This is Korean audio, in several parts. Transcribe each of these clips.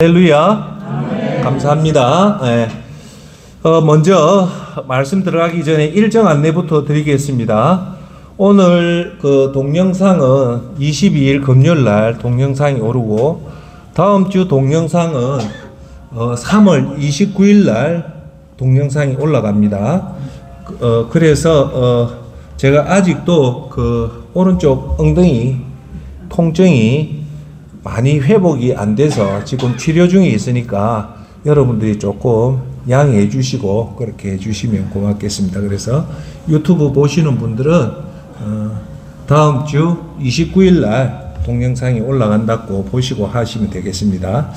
할렐루야. 감사합니다. 네. 먼저 말씀 들어가기 전에 일정 안내부터 드리겠습니다. 오늘 그 동영상은 22일 금요일 날 동영상이 오르고, 다음 주 동영상은 3월 29일 날 동영상이 올라갑니다. 그래서 제가 아직도 그 오른쪽 엉덩이 통증이 많이 회복이 안 돼서 지금 치료 중에 있으니까 여러분들이 조금 양해해 주시고 그렇게 해 주시면 고맙겠습니다. 그래서 유튜브 보시는 분들은 다음 주 29일 날 동영상이 올라간다고 보시고 하시면 되겠습니다.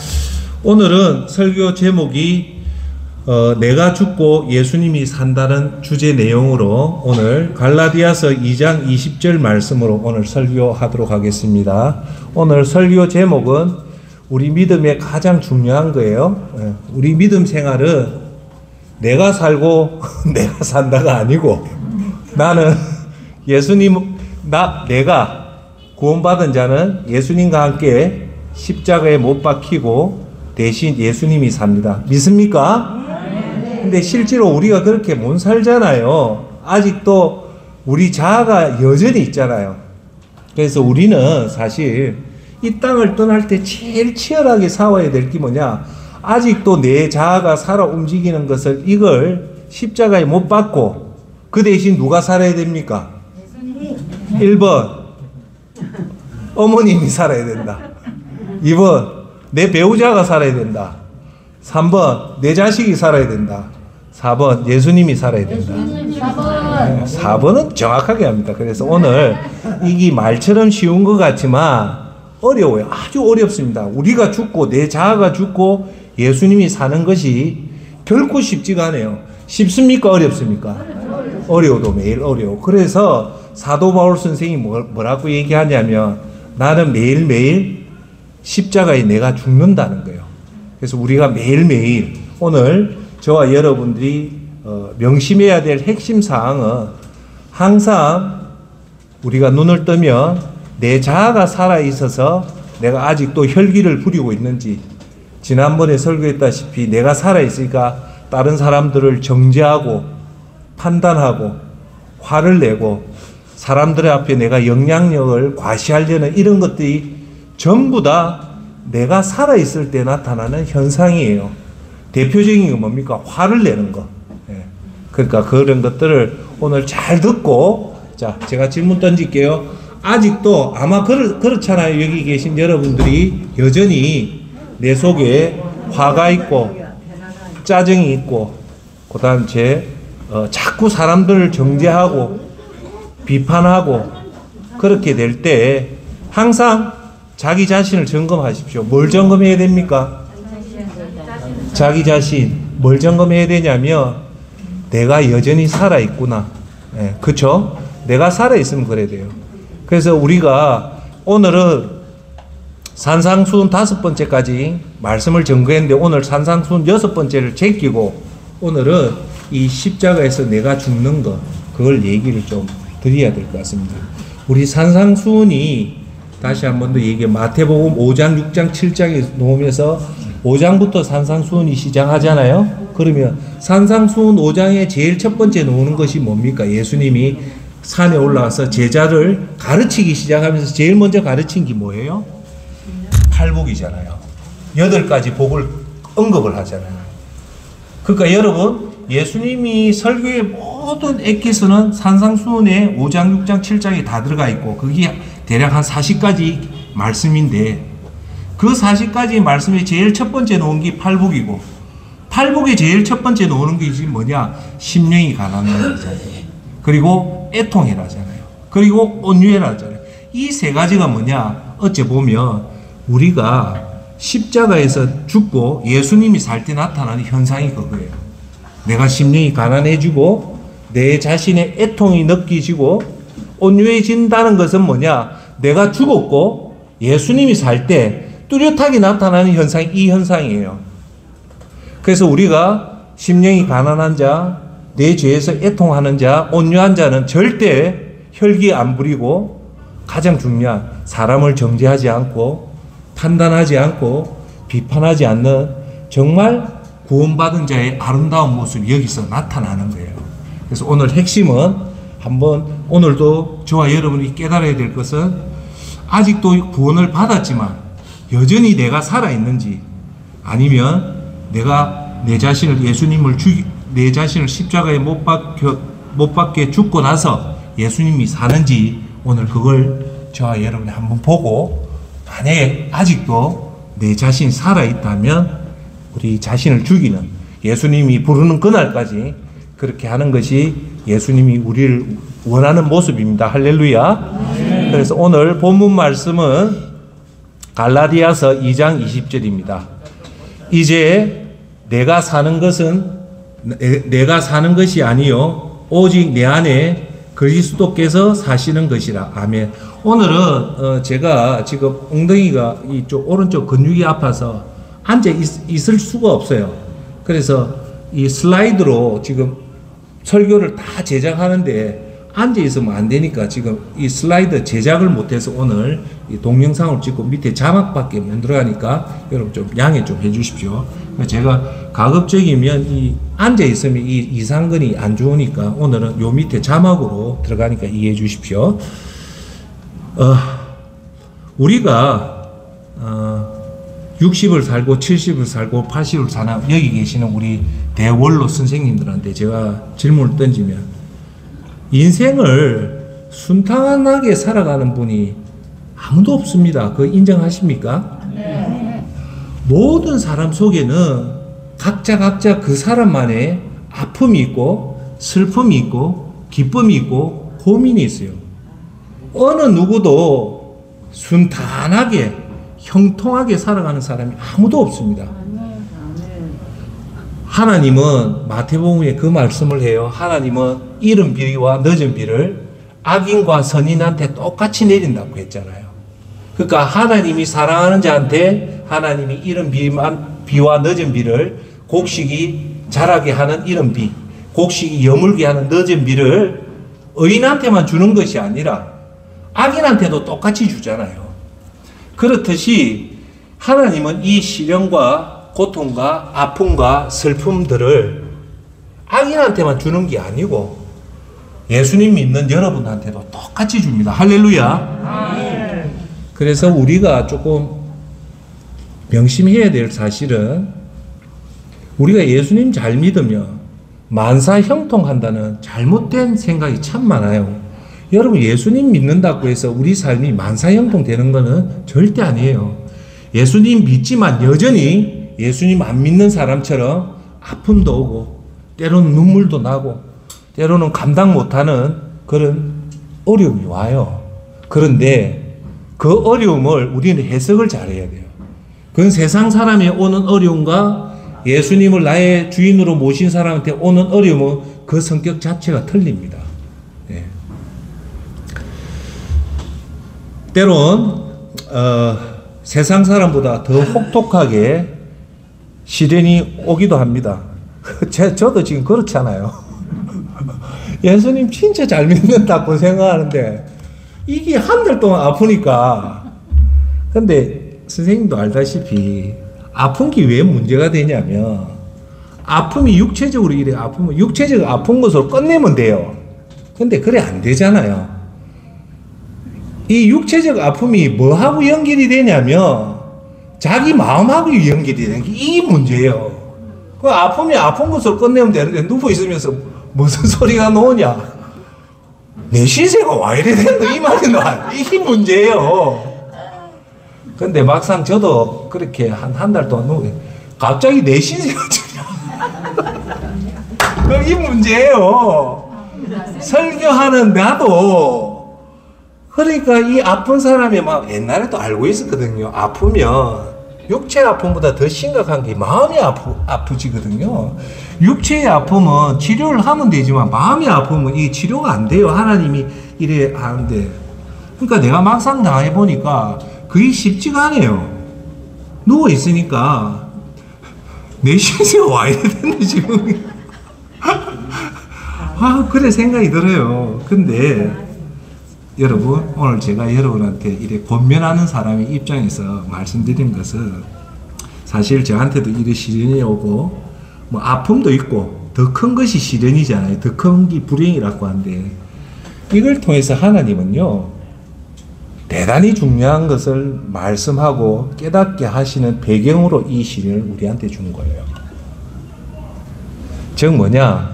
오늘은 설교 제목이 내가 죽고 예수님이 산다는 주제 내용으로 오늘 갈라디아서 2장 20절 말씀으로 오늘 설교하도록 하겠습니다. 오늘 설교 제목은 우리 믿음에 가장 중요한 거예요. 우리 믿음 생활은 내가 살고 내가 산다가 아니고, 나는 내가 구원받은 자는 예수님과 함께 십자가에 못 박히고 대신 예수님이 삽니다. 믿습니까? 근데 실제로 우리가 그렇게 못 살잖아요. 아직도 우리 자아가 여전히 있잖아요. 그래서 우리는 사실 이 땅을 떠날 때 제일 치열하게 싸워야 될 게 뭐냐? 아직도 내 자아가 살아 움직이는 것을 이걸 십자가에 못 박고 그 대신 누가 살아야 됩니까? 1번 어머님이 살아야 된다. 2번 내 배우자가 살아야 된다. 3번 내 자식이 살아야 된다. 4번 예수님이 살아야 된다. 4번은 정확하게 합니다. 그래서 오늘 이게 말처럼 쉬운 것 같지만 어려워요. 아주 어렵습니다. 우리가 죽고 내 자아가 죽고 예수님이 사는 것이 결코 쉽지가 않아요. 쉽습니까? 어렵습니까? 어려워도 매일 어려워. 그래서 사도 바울 선생이 뭐라고 얘기하냐면, 나는 매일매일 십자가에 내가 죽는다는 거예요. 그래서 우리가 매일매일 오늘 저와 여러분들이 명심해야 될 핵심 사항은, 항상 우리가 눈을 뜨면 내 자아가 살아있어서 내가 아직도 혈기를 부리고 있는지, 지난번에 설교했다시피 내가 살아있으니까 다른 사람들을 정죄하고 판단하고 화를 내고 사람들 앞에 내가 영향력을 과시하려는 이런 것들이 전부 다 내가 살아있을 때 나타나는 현상이에요. 대표적인 게 뭡니까? 화를 내는 거. 그러니까 그런 것들을 오늘 잘 듣고, 자, 제가 질문 던질게요. 아직도 아마 그렇잖아요. 여기 계신 여러분들이 여전히 내 속에 화가 있고 짜증이 있고, 그 다음 자꾸 사람들을 정죄하고 비판하고 그렇게 될 때 항상 자기 자신을 점검하십시오. 뭘 점검해야 됩니까? 자기 자신. 뭘 점검해야 되냐면, 내가 여전히 살아있구나. 그쵸? 내가 살아있으면 그래야 돼요. 그래서 우리가 오늘은 산상수훈 5번째까지 말씀을 전거했는데, 오늘 산상수훈 6번째를 제끼고 오늘은 이 십자가에서 내가 죽는 것, 그걸 얘기를 좀 드려야 될 것 같습니다. 우리 산상수훈이 다시 한 번 더 얘기해. 마태복음 5장, 6장, 7장에 놓으면서 5장부터 산상수훈이 시작하잖아요. 그러면 산상수훈 5장에 제일 첫 번째 놓는 것이 뭡니까? 예수님이 산에 올라와서 제자를 가르치기 시작하면서 제일 먼저 가르친 게 뭐예요? 팔복이잖아요. 8가지 복을 언급을 하잖아요. 그러니까 여러분, 예수님이 설교의 모든 엑기스는 산상수훈에 5장, 6장, 7장에 다 들어가 있고, 그게 대략 한 40가지 말씀인데, 그 40가지 말씀에 제일 첫 번째 놓은 게 팔복이고, 팔복에 제일 첫 번째 놓는 게 뭐냐? 심령이 가난하잖아요. 그리고 애통해라잖아요. 그리고 온유해라잖아요. 이 세 가지가 뭐냐? 어째 보면 우리가 십자가에서 죽고 예수님이 살 때 나타나는 현상이 그거예요. 내가 심령이 가난해지고 내 자신의 애통이 느껴지고 온유해진다는 것은 뭐냐? 내가 죽었고 예수님이 살 때 뚜렷하게 나타나는 현상이 이 현상이에요. 그래서 우리가 심령이 가난한 자, 내 죄에서 애통하는 자, 온유한 자는 절대 혈기 안 부리고, 가장 중요한 사람을 정죄하지 않고 판단하지 않고 비판하지 않는 정말 구원받은 자의 아름다운 모습이 여기서 나타나는 거예요. 그래서 오늘 핵심은 한번 오늘도 저와 여러분이 깨달아야 될 것은 아직도 구원을 받았지만 여전히 내가 살아있는지 아니면 내가 내 자신을 내 자신을 십자가에 못 박게 죽고 나서 예수님이 사는지 오늘 그걸 저와 여러분이 한번 보고 만약에 아직도 내 자신이 살아있다면 우리 자신을 죽이는 예수님이 부르는 그날까지 그렇게 하는 것이 예수님이 우리를 원하는 모습입니다. 할렐루야. 그래서 오늘 본문 말씀은 갈라디아서 2장 20절입니다. 이제 내가 사는 것이 아니요 오직 내 안에 그리스도께서 사시는 것이라. 아멘. 오늘은 제가 지금 엉덩이가 이쪽 오른쪽 근육이 아파서 앉아 있을 수가 없어요. 그래서 이 슬라이드로 지금 설교를 다 제작하는데 앉아 있으면 안 되니까 지금 이 슬라이드 제작을 못해서 오늘 이 동영상을 찍고 밑에 자막밖에 못 들어가니까 여러분 좀 양해 좀 해주십시오. 제가 가급적이면 이 앉아 있으면 이 이상근이 안 좋으니까 오늘은 요 밑에 자막으로 들어가니까 이해해 주십시오. 우리가 60을 살고 70을 살고 80을 사는 여기 계시는 우리 대원로 선생님들한테 제가 질문을 던지면 인생을 순탄하게 살아가는 분이 아무도 없습니다. 그거 인정하십니까? 네. 모든 사람 속에는 각자 그 사람만의 아픔이 있고 슬픔이 있고 기쁨이 있고 고민이 있어요. 어느 누구도 순탄하게 형통하게 살아가는 사람이 아무도 없습니다. 하나님은 마태복음에 그 말씀을 해요. 하나님은 이른 비와 늦은 비를 악인과 선인한테 똑같이 내린다고 했잖아요. 그러니까 하나님이 사랑하는 자한테 하나님이 이른 비와 늦은 비를 곡식이 자라게 하는 이른 비, 곡식이 여물게 하는 늦은 비를 의인한테만 주는 것이 아니라 악인한테도 똑같이 주잖아요. 그렇듯이 하나님은 이 시련과 고통과 아픔과 슬픔들을 악인한테만 주는 게 아니고 예수님 믿는 여러분한테도 똑같이 줍니다. 할렐루야. 그래서 우리가 조금 명심해야 될 사실은 우리가 예수님 잘 믿으면 만사 형통한다는 잘못된 생각이 참 많아요. 여러분 예수님 믿는다고 해서 우리 삶이 만사 형통되는 것은 절대 아니에요. 예수님 믿지만 여전히 예수님 안 믿는 사람처럼 아픔도 오고 때로는 눈물도 나고 때로는 감당 못하는 그런 어려움이 와요. 그런데 그 어려움을 우리는 해석을 잘해야 돼요. 그건 세상 사람이 오는 어려움과 예수님을 나의 주인으로 모신 사람한테 오는 어려움은 그 성격 자체가 틀립니다. 네. 때론 세상 사람보다 더 혹독하게 시련이 오기도 합니다. 저도 지금 그렇잖아요. 예수님 진짜 잘 믿는다고 생각하는데 이게 한 달 동안 아프니까. 근데 선생님도 알다시피 아픈 게 왜 문제가 되냐면 아픔이 육체적으로 이래 아프면 육체적 아픈 것으로 끝내면 돼요. 근데 그래 안 되잖아요. 이 육체적 아픔이 뭐하고 연결이 되냐면 자기 마음하고 연결이 되는 게 이 문제예요. 그 아픔이 아픈 것으로 끝내면 되는데 누워 있으면서 무슨 소리가 나오냐? 내 신세가 와 이래 된다 이 말이 나. 이게 문제예요. 근데 막상 저도 그렇게 한 달 동안 누워 갑자기 내 신세가 그게 문제예요. 설교하는 나도 그러니까 이 아픈 사람이 막 옛날에도 알고 있었거든요. 아프면 육체 아픔보다 더 심각한 게 마음이 아프지거든요. 육체의 아픔은 치료를 하면 되지만 마음이 아프면 이 치료가 안 돼요. 하나님이 이래 하는데. 그러니까 내가 막상 당해보니까 그게 쉽지가 않아요. 누워있으니까 내 신세가 와 이래 됐네 지금. 그래 생각이 들어요. 근데 여러분 오늘 제가 여러분한테 이래 권면하는 사람의 입장에서 말씀드린 것은 사실 저한테도 이런 시련이 오고 뭐 아픔도 있고 더 큰 것이 시련이잖아요. 더 큰 게 불행이라고 하는데 이걸 통해서 하나님은요 대단히 중요한 것을 말씀하고 깨닫게 하시는 배경으로 이 시련을 우리한테 준 거예요. 즉 뭐냐,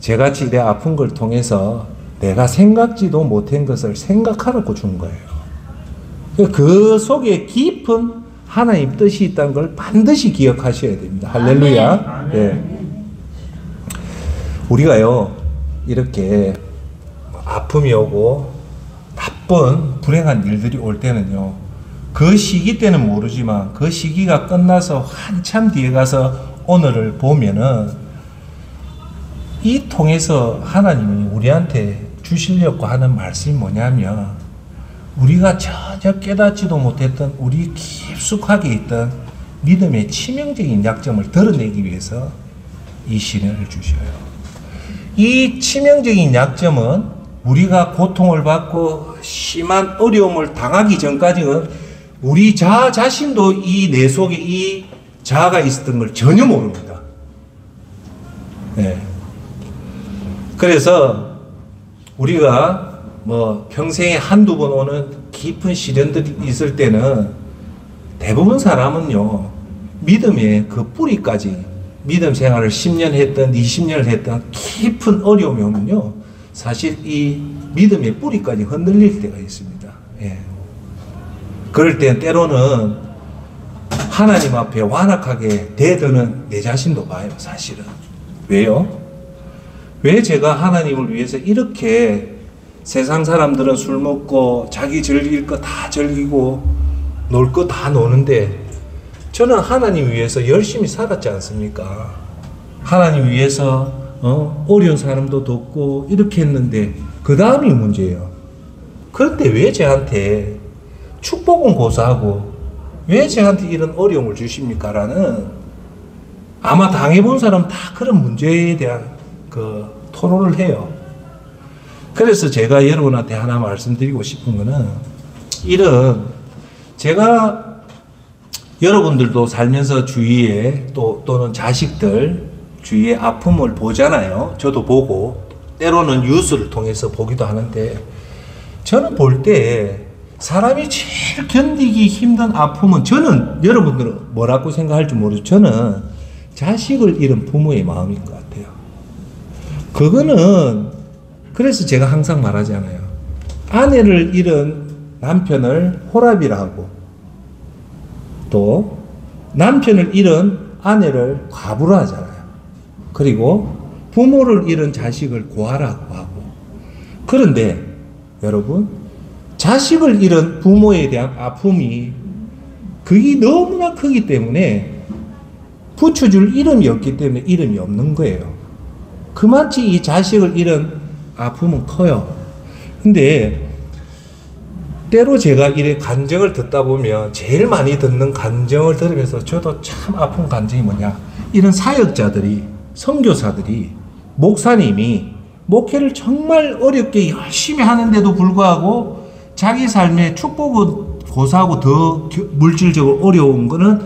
저같이 이래 아픈 걸 통해서 내가 생각지도 못한 것을 생각하라고 준 거예요. 그 속에 깊은 하나님 뜻이 있다는 걸 반드시 기억하셔야 됩니다. 할렐루야. 네. 우리가요 이렇게 아픔이 오고 나쁜 불행한 일들이 올 때는요, 그 시기 때는 모르지만 그 시기가 끝나서 한참 뒤에 가서 오늘을 보면은 이 통해서 하나님이 우리한테 주시려고 하는 말씀이 뭐냐면, 우리가 전혀 깨닫지도 못했던 우리 깊숙하게 있던 믿음의 치명적인 약점을 드러내기 위해서 이 시련을 주셔요. 이 치명적인 약점은 우리가 고통을 받고 심한 어려움을 당하기 전까지는 우리 자아 자신도 이 내 속에 이 자아가 있었던 걸 전혀 모릅니다. 네. 그래서 우리가 뭐 평생에 한두 번 오는 깊은 시련들이 있을 때는 대부분 사람은요 믿음의 그 뿌리까지, 믿음 생활을 10년 했던 20년을 했던 깊은 어려움이 오면요 사실 이 믿음의 뿌리까지 흔들릴 때가 있습니다. 예. 그럴 땐 때로는 하나님 앞에 완악하게 대드는 내 자신도 봐요. 사실은. 왜요? 왜 제가 하나님을 위해서 이렇게, 세상 사람들은 술 먹고 자기 즐길 거 다 즐기고 놀 거 다 노는데 저는 하나님 위해서 열심히 살았지 않습니까? 하나님 위해서 어려운 사람도 돕고 이렇게 했는데 그 다음이 문제예요. 그런데 왜 저한테 축복은 고사하고 왜 저한테 이런 어려움을 주십니까? 라는, 아마 당해본 사람 다 그런 문제에 대한 그 토론을 해요. 그래서 제가 여러분한테 하나 말씀드리고 싶은 거는, 이런, 제가 여러분들도 살면서 주위에 또는 자식들 주위에 아픔을 보잖아요. 저도 보고 때로는 뉴스를 통해서 보기도 하는데, 저는 볼 때 사람이 제일 견디기 힘든 아픔은, 저는 여러분들은 뭐라고 생각할지 모르죠. 저는 자식을 잃은 부모의 마음인 것 같아요. 그거는, 그래서 제가 항상 말하잖아요. 아내를 잃은 남편을 호랍이라 하고, 또 남편을 잃은 아내를 과부라 하잖아요. 그리고 부모를 잃은 자식을 고아라고 하고. 그런데 여러분, 자식을 잃은 부모에 대한 아픔이 그게 너무나 크기 때문에 붙여줄 이름이 없기 때문에 이름이 없는 거예요. 그마치 이 자식을 잃은 아픔은 커요. 근데 때로 제가 이래 간증을 듣다 보면 제일 많이 듣는 간증을 들으면서 저도 참 아픈 간증이 뭐냐, 이런 사역자들이, 선교사들이, 목사님이 목회를 정말 어렵게 열심히 하는데도 불구하고 자기 삶에 축복을 고사하고 더 물질적으로 어려운 거는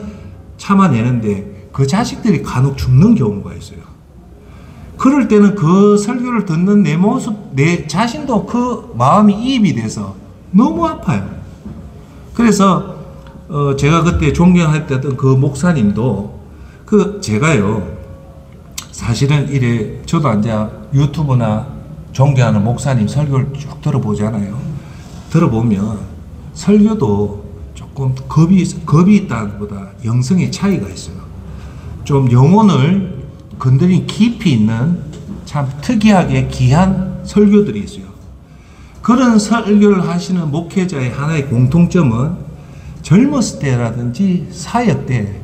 참아내는데 그 자식들이 간혹 죽는 경우가 있어요. 그럴 때는 그 설교를 듣는 내 모습, 내 자신도 그 마음이 이입이 돼서 너무 아파요. 그래서 제가 그때 존경했던 그 목사님도, 제가요 사실은 이래, 저도 이제 유튜브나 존경하는 목사님 설교를 쭉 들어보잖아요. 들어보면 설교도 조금 겁이 있다는 것보다 영성의 차이가 있어요. 좀 영혼을 건드린 깊이 있는 참 특이하게 귀한 설교들이 있어요. 그런 설교를 하시는 목회자의 하나의 공통점은 젊었을 때라든지 사역 때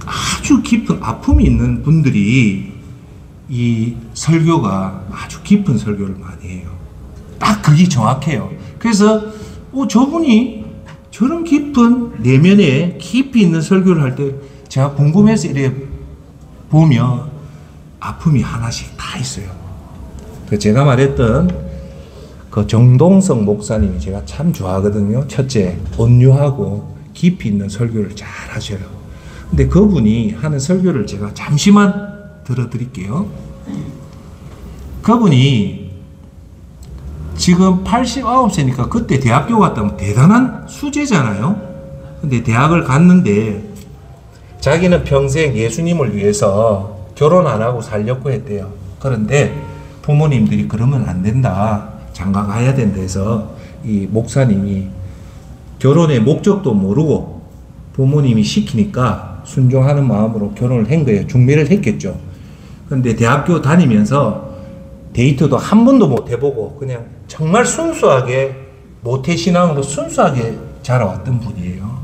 아주 깊은 아픔이 있는 분들이 이 설교가 아주 깊은 설교를 많이 해요. 딱 그게 정확해요. 그래서 저분이 저런 깊은 내면에 깊이 있는 설교를 할 때 제가 궁금해서 이래 보면 아픔이 하나씩 다 있어요. 제가 말했던 그 정동석 목사님이 제가 참 좋아하거든요. 첫째, 온유하고 깊이 있는 설교를 잘 하셔요. 근데 그분이 하는 설교를 제가 잠시만 들어드릴게요. 그분이 지금 89세니까 그때 대학교 갔다면 대단한 수재잖아요. 근데 대학을 갔는데 자기는 평생 예수님을 위해서 결혼 안 하고 살려고 했대요. 그런데 부모님들이 그러면 안 된다, 장가 가야 된다 해서 이 목사님이 결혼의 목적도 모르고 부모님이 시키니까 순종하는 마음으로 결혼을 한 거예요. 중매를 했겠죠. 근데 대학교 다니면서 데이트도 한 번도 못 해보고 그냥 정말 순수하게 모태신앙으로 순수하게 자라왔던 분이에요.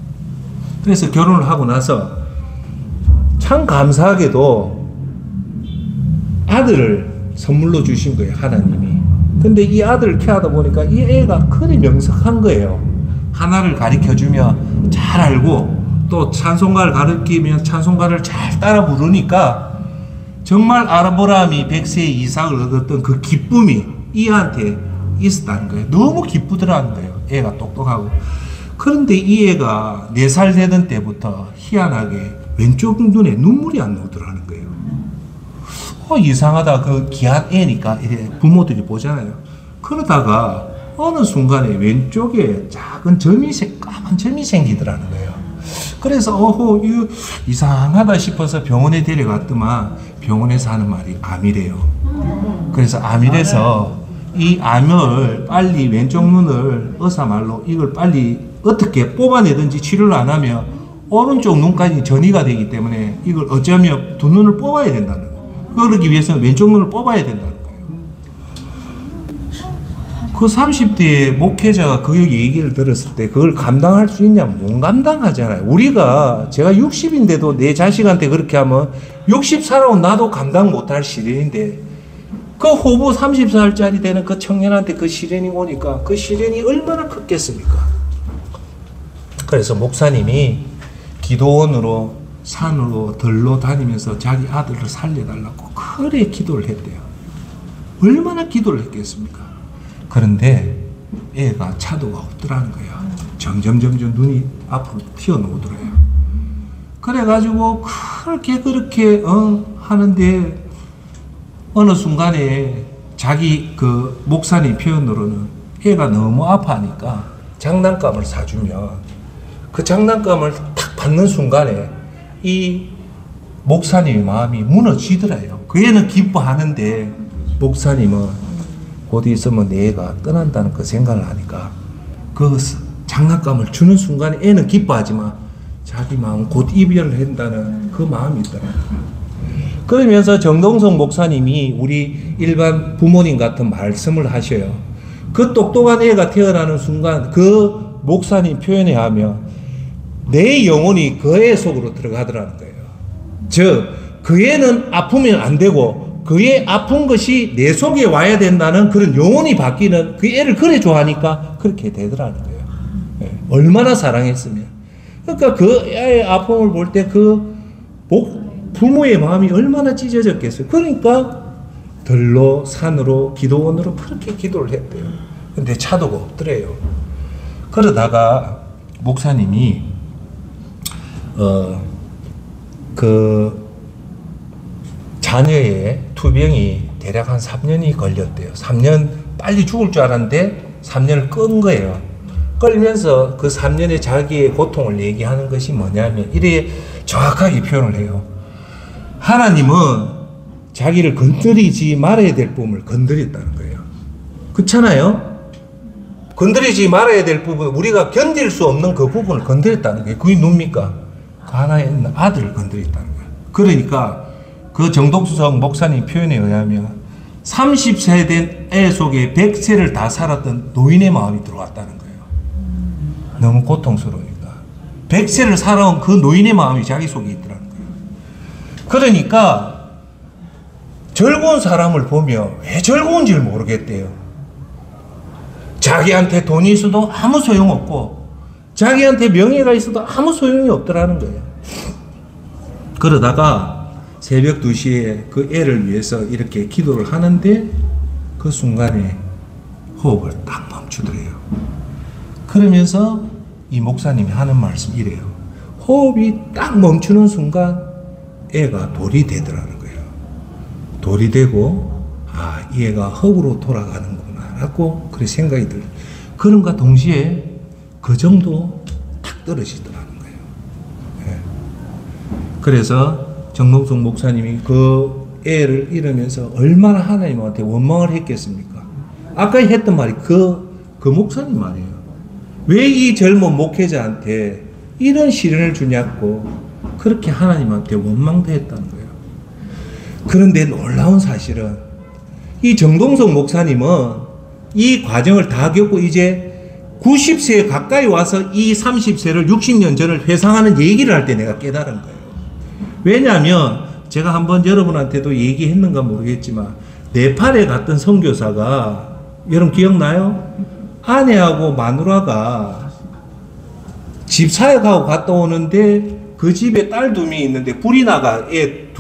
그래서 결혼을 하고 나서 참 감사하게도 아들을 선물로 주신 거예요, 하나님이. 근데 이 아들을 케어하다 보니까 이 애가 그리 명석한 거예요. 하나를 가르쳐주면 잘 알고 또 찬송가를 가르치면 찬송가를 잘 따라 부르니까 정말 아브라함이 100세의 이삭을 얻었던 그 기쁨이 이 애한테 있었다는 거예요. 너무 기쁘더라는 거예요. 애가 똑똑하고. 그런데 이 애가 4살 되던 때부터 희한하게 왼쪽 눈에 눈물이 안 나오더라는 거예요. 이상하다. 그 귀한 애니까 부모들이 보잖아요. 그러다가 어느 순간에 왼쪽에 작은 까만 점이 생기더라는 거예요. 그래서 이거 이상하다 싶어서 병원에 데려갔더만 병원에서 하는 말이 암이래요. 그래서 암이래서 이 암을 빨리 왼쪽 눈을 의사말로 이걸 빨리 어떻게 뽑아내든지 치료를 안 하면 오른쪽 눈까지 전이가 되기 때문에 이걸 어쩌면 두 눈을 뽑아야 된다는 거예요. 그러기 위해서는 왼쪽 눈을 뽑아야 된다는 거예요. 그 30대의 목회자가 그 얘기를 들었을 때 그걸 감당할 수 있냐면 못 감당하잖아요. 제가 60인데도 내 자식한테 그렇게 하면 60 살아온 나도 감당 못할 시련인데 그 호부 30살짜리 되는 그 청년한테 그 시련이 오니까 그 시련이 얼마나 컸겠습니까? 그래서 목사님이 기도원으로 산으로 들로 다니면서 자기 아들을 살려달라고 그래 기도를 했대요. 얼마나 기도를 했겠습니까? 그런데 애가 차도가 없더라는 거예요. 점점 눈이 앞으로 튀어나오더래요. 그래가지고 그렇게 하는데 어느 순간에 자기 그 목사님 표현으로는 애가 너무 아파하니까 장난감을 사주면 그 장난감을 탁 받는 순간에 이 목사님의 마음이 무너지더래요. 그 애는 기뻐하는데 목사님은 곧 있으면 내 애가 떠난다는 그 생각을 하니까 그 장난감을 주는 순간에 애는 기뻐하지만 자기 마음은 곧 이별을 한다는 그 마음이 있더라고요. 그러면서 정동성 목사님이 우리 일반 부모님 같은 말씀을 하셔요. 그 똑똑한 애가 태어나는 순간 그 목사님 표현에 하면 내 영혼이 그 애 속으로 들어가더라는 거예요. 즉, 그 애는 아프면 안 되고 그 애 아픈 것이 내 속에 와야 된다는 그런 영혼이 바뀌는 그 애를 그래 좋아하니까 그렇게 되더라는 거예요. 네. 얼마나 사랑했으면. 그러니까 그 애의 아픔을 볼 때 그 부모의 마음이 얼마나 찢어졌겠어요. 그러니까 들로 산으로 기도원으로 그렇게 기도를 했대요. 근데 차도가 없더래요. 그러다가 목사님이 그 자녀의 투병이 대략 한 3년이 걸렸대요. 3년 빨리 죽을 줄 알았는데 3년을 끈 거예요. 끌면서 그 3년의 자기의 고통을 얘기하는 것이 뭐냐면 이렇게 정확하게 표현을 해요. 하나님은 자기를 건드리지 말아야 될 부분을 건드렸다는 거예요. 그렇잖아요? 건드리지 말아야 될 부분, 우리가 견딜 수 없는 그 부분을 건드렸다는 거예요. 그게 뭡니까? 하나의 아들을 건드렸다는 거예요. 그러니까 그 정동수성 목사님 표현에 의하면 30세 된 애 속에 100세를 다 살았던 노인의 마음이 들어왔다는 거예요. 너무 고통스러우니까. 100세를 살아온 그 노인의 마음이 자기 속에 있더라는 거예요. 그러니까 즐거운 사람을 보면 왜 즐거운지를 모르겠대요. 자기한테 돈이 있어도 아무 소용없고 자기한테 명예가 있어도 아무 소용이 없더라는 거예요. 그러다가 새벽 2시에 그 애를 위해서 이렇게 기도를 하는데 그 순간에 호흡을 딱 멈추더래요. 그러면서 이 목사님이 하는 말씀 이래요. 호흡이 딱 멈추는 순간 애가 돌이 되더라는 거예요. 돌이 되고 이 애가 흙으로 돌아가는구나 라고 그렇게 생각이 들어요. 그런가 동시에 그 정도 탁 떨어지더라는 거예요. 예. 그래서 정동석 목사님이 그 애를 잃으면서 얼마나 하나님한테 원망을 했겠습니까? 아까 했던 말이 그 목사님 말이에요. 왜 이 젊은 목회자한테 이런 시련을 주냐고 그렇게 하나님한테 원망도 했다는 거예요. 그런데 놀라운 사실은 이 정동석 목사님은 이 과정을 다 겪고 이제 90세에 가까이 와서 이 30세를 60년 전을 회상하는 얘기를 할 때 내가 깨달은 거예요. 왜냐하면 제가 한번 여러분한테도 얘기했는가 모르겠지만 네팔에 갔던 선교사가 여러분 기억나요? 아내하고 마누라가 집 사역하고 갔다 오는데 그 집에 딸 2명이 있는데 불이 나가 애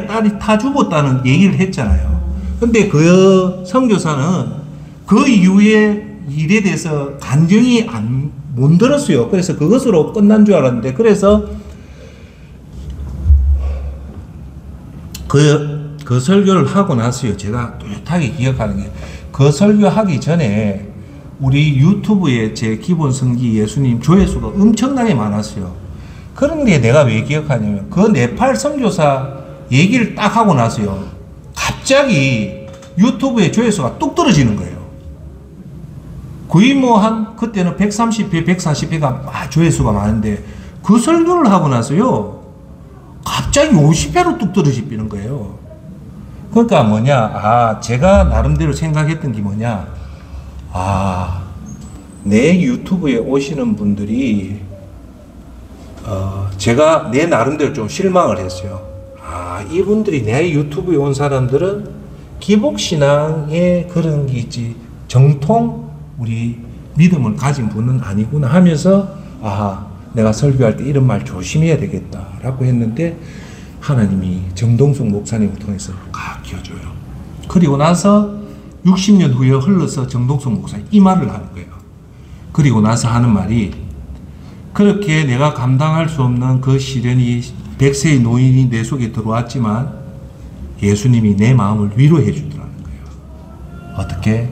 딸이 타 죽었다는 얘기를 했잖아요. 근데 그 선교사는 그 이후에 일에 대해서 간증이 못 들었어요. 그래서 그것으로 끝난 줄 알았는데, 그래서 그 설교를 하고 나서요, 제가 뚜렷하게 기억하는 게, 그 설교하기 전에 우리 유튜브에 제 기본 성기 예수님 조회수가 엄청나게 많았어요. 그런데 내가 왜 기억하냐면 그 네팔 선교사 얘기를 딱 하고 나서요, 갑자기 유튜브의 조회수가 뚝 떨어지는 거예요. 거의 뭐 그때는 130회, 140회가 조회수가 많은데 그 설교를 하고 나서요, 갑자기 50회로 뚝 떨어지는 거예요. 그러니까 뭐냐, 제가 나름대로 생각했던 게 뭐냐, 내 유튜브에 오시는 분들이 제가 내 나름대로 좀 실망을 했어요. 이분들이 내 유튜브에 온 사람들은 기복신앙의 그런 게 있지 정통 우리 믿음을 가진 분은 아니구나 하면서 내가 설교할 때 이런 말 조심해야 되겠다라고 했는데 하나님이 정동숙 목사님을 통해서 가르쳐줘요. 그리고 나서 60년 후에 흘러서 정동숙 목사님 이 말을 하는 거예요. 그리고 나서 하는 말이, 그렇게 내가 감당할 수 없는 그 시련이 100세의 노인이 내 속에 들어왔지만 예수님이 내 마음을 위로해 주더라는 거예요. 어떻게?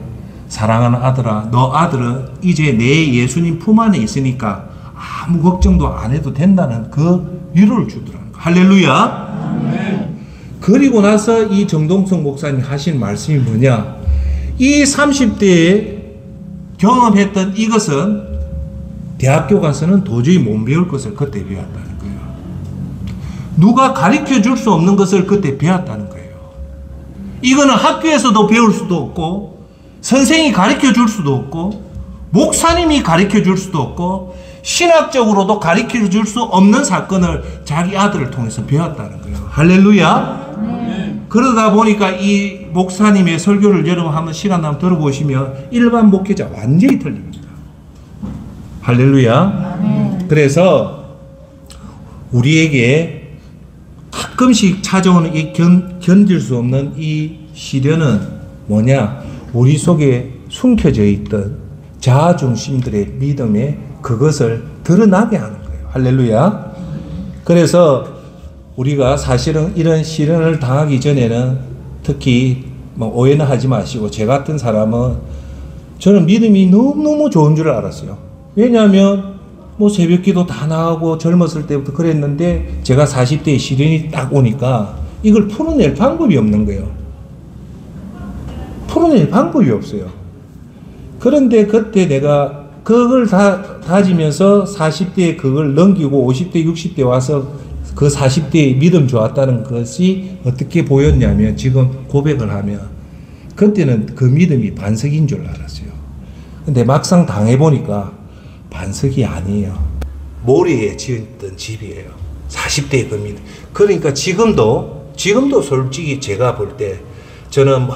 사랑하는 아들아, 너 아들은 이제 내 예수님 품 안에 있으니까 아무 걱정도 안 해도 된다는 그 위로를 주더라는 거예요. 할렐루야. 네. 그리고 나서 이 정동석 목사님 하신 말씀이 뭐냐, 이 30대에 경험했던 이것은 대학교 가서는 도저히 못 배울 것을 그때 배웠다는 거예요. 누가 가르쳐 줄 수 없는 것을 그때 배웠다는 거예요. 이거는 학교에서도 배울 수도 없고, 선생이 가르쳐 줄 수도 없고, 목사님이 가르쳐 줄 수도 없고, 신학적으로도 가르쳐 줄 수 없는 사건을 자기 아들을 통해서 배웠다는 거예요. 할렐루야. 그러다 보니까 이 목사님의 설교를 여러분 한번 시간 나면 들어보시면 일반 목회자 완전히 틀립니다. 할렐루야. 그래서 우리에게 가끔씩 찾아오는 이 견딜 수 없는 이 시련은 뭐냐, 우리 속에 숨겨져 있던 자아중심들의 믿음에 그것을 드러나게 하는 거예요. 할렐루야. 그래서 우리가 사실은 이런 시련을 당하기 전에는 특히 오해는 하지 마시고, 제 같은 사람은 저는 믿음이 너무너무 좋은 줄 알았어요. 왜냐하면 새벽 기도 다 나가고 젊었을 때부터 그랬는데 제가 40대에 시련이 딱 오니까 이걸 풀어낼 방법이 없는 거예요. 풀어낼 방법이 없어요. 그런데 그때 내가 그걸 다 다지면서 40대에 그걸 넘기고 50대, 60대 와서 그 40대의 믿음 좋았다는 것이 어떻게 보였냐면, 지금 고백을 하면 그때는 그 믿음이 반석인 줄 알았어요. 근데 막상 당해보니까 반석이 아니에요. 모래에 지었던 집이에요. 40대의 그 믿음. 그러니까 지금도 솔직히 제가 볼 때 저는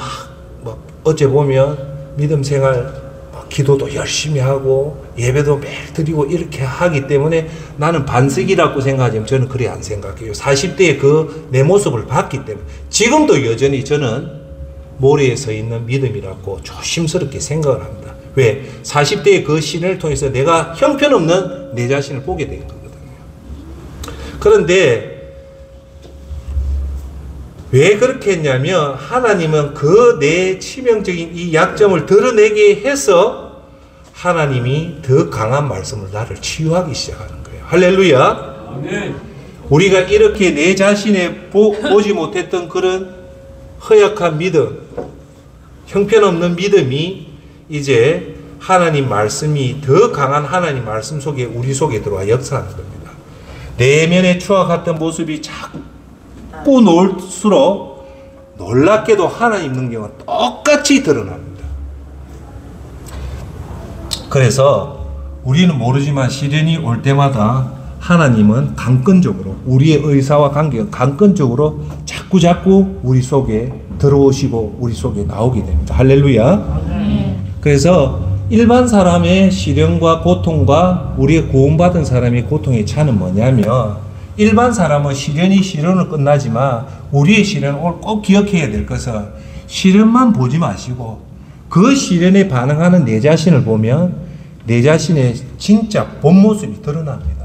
어째 보면 믿음 생활 기도도 열심히 하고 예배도 매일 드리고 이렇게 하기 때문에 나는 반석이라고 생각하지만 저는 그래 안 생각해요. 40대의 그 내 모습을 봤기 때문에 지금도 여전히 저는 모래에 서 있는 믿음이라고 조심스럽게 생각을 합니다. 왜? 40대의 그 시련을 통해서 내가 형편없는 내 자신을 보게 된 거거든요. 그런데 왜 그렇게 했냐면 하나님은 그 내 치명적인 이 약점을 드러내게 해서 하나님이 더 강한 말씀을 나를 치유하기 시작하는 거예요. 할렐루야. 아멘. 우리가 이렇게 내 자신에 보지 못했던 그런 허약한 믿음, 형편없는 믿음이 이제 하나님 말씀이 더 강한 하나님 말씀 속에 우리 속에 들어와 역사하는 겁니다. 내면에 추악했던 모습이 자꾸 놀수록 놀랍게도 하나님 능력은 똑같이 드러납니다. 그래서 우리는 모르지만 시련이 올 때마다 하나님은 강권적으로 우리의 의사와 관계가 강권적으로 자꾸 우리 속에 들어오시고 우리 속에 나오게 됩니다. 할렐루야. 그래서 일반 사람의 시련과 고통과 우리의 구원받은 사람의 고통의 차는 뭐냐면 일반 사람은 시련을 끝나지만 우리의 시련은 꼭 기억해야 될 것은 시련만 보지 마시고 그 시련에 반응하는 내 자신을 보면 내 자신의 진짜 본 모습이 드러납니다.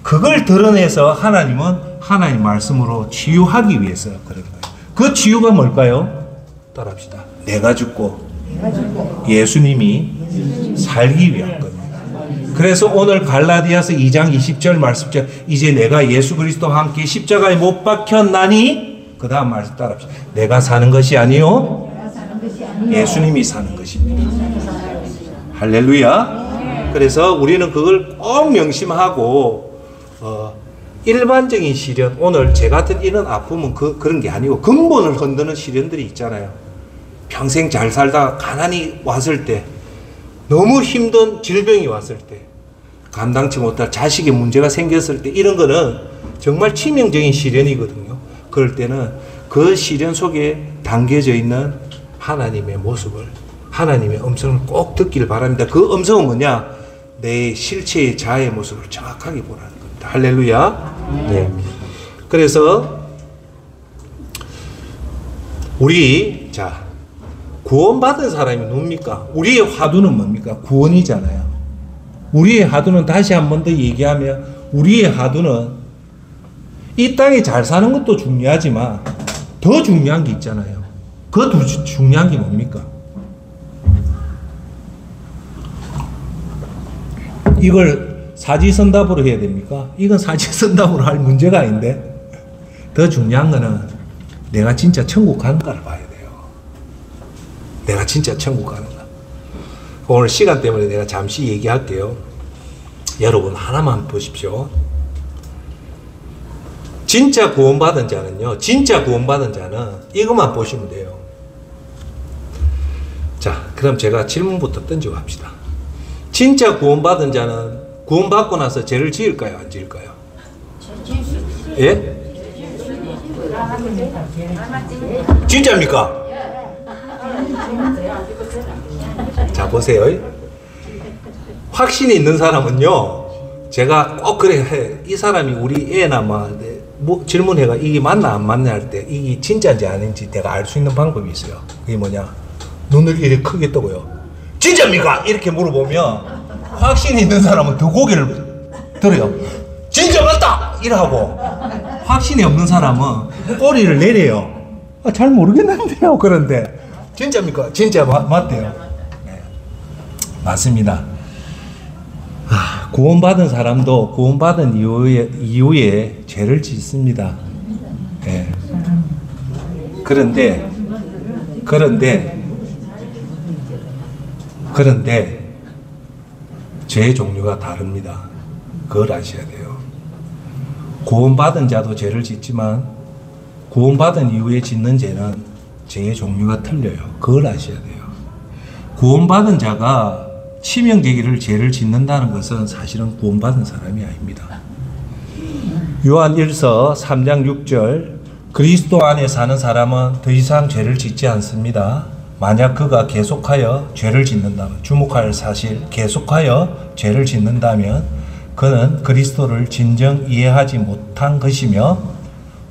그걸 드러내서 하나님은 하나님 말씀으로 치유하기 위해서 그런 거예요. 그 치유가 뭘까요? 따라합시다. 내가 죽고 예수님이 살기 위한 겁니다. 그래서 오늘 갈라디아서 2장 20절 말씀처럼 이제 내가 예수 그리스도와 함께 십자가에 못 박혔나니 그 다음 말씀 따라합시다. 내가 사는 것이 아니요 예수님이 사는 것입니다. 할렐루야. 그래서 우리는 그걸 꼭 명심하고 일반적인 시련, 오늘 제 같은 이런 아픔은 그런 게 아니고 근본을 흔드는 시련들이 있잖아요. 평생 잘 살다가 가난이 왔을 때, 너무 힘든 질병이 왔을 때, 감당치 못할 자식의 문제가 생겼을 때, 이런 거는 정말 치명적인 시련이거든요. 그럴 때는 그 시련 속에 담겨져 있는 하나님의 모습을, 하나님의 음성을 꼭 듣기를 바랍니다. 그 음성은 뭐냐? 내 실체의 자의 모습을 정확하게 보라는 겁니다. 할렐루야. 네. 그래서 우리 구원받은 사람이 누굽니까? 우리의 화두는 뭡니까? 구원이잖아요. 우리의 화두는 다시 한 번 더 얘기하면 우리의 화두는 이 땅에 잘 사는 것도 중요하지만 더 중요한 게 있잖아요. 그 중요한 게 뭡니까? 이걸 사지선답으로 해야 됩니까? 이건 사지선답으로 할 문제가 아닌데 더 중요한 거는 내가 진짜 천국 가는가를 봐야 돼요. 내가 진짜 천국 가는가. 오늘 시간 때문에 내가 잠시 얘기할게요. 여러분 하나만 보십시오. 진짜 구원받은 자는요, 진짜 구원받은 자는 이것만 보시면 돼요. 자, 그럼 제가 질문부터 던지고 합시다. 진짜 구원받은 자는 구원받고 나서 죄를 지을까요? 안 지을까요? 예? 진짜입니까? 자, 보세요. 확신이 있는 사람은요, 제가 꼭 그래 해. 이 사람이 우리 애나 뭐 질문해가 이게 맞나 안 맞나 할 때 이게 진짜인지 아닌지 내가 알 수 있는 방법이 있어요. 그게 뭐냐? 눈을 이렇게 크게 뜨고요. 진짜입니까? 이렇게 물어보면 확신이 있는 사람은 더 고개를 들어요. 진짜 맞다! 이러고 확신이 없는 사람은 꼬리를 내려요. 잘 모르겠는데요. 그런데 진짜입니까? 진짜 맞대요. 네. 맞습니다. 구원받은 사람도 구원받은 이후에 죄를 짓습니다. 네. 그런데 죄의 종류가 다릅니다. 그걸 아셔야 돼요. 구원받은 자도 죄를 짓지만 구원받은 이후에 짓는 죄는 죄의 종류가 틀려요. 그걸 아셔야 돼요. 구원받은 자가 치명적인 죄를 짓는다는 것은 사실은 구원받은 사람이 아닙니다. 요한 1서 3장 6절 그리스도 안에 사는 사람은 더 이상 죄를 짓지 않습니다. 만약 그가 계속하여 죄를 짓는다면, 주목할 사실, 계속하여 죄를 짓는다면 그는 그리스도를 진정 이해하지 못한 것이며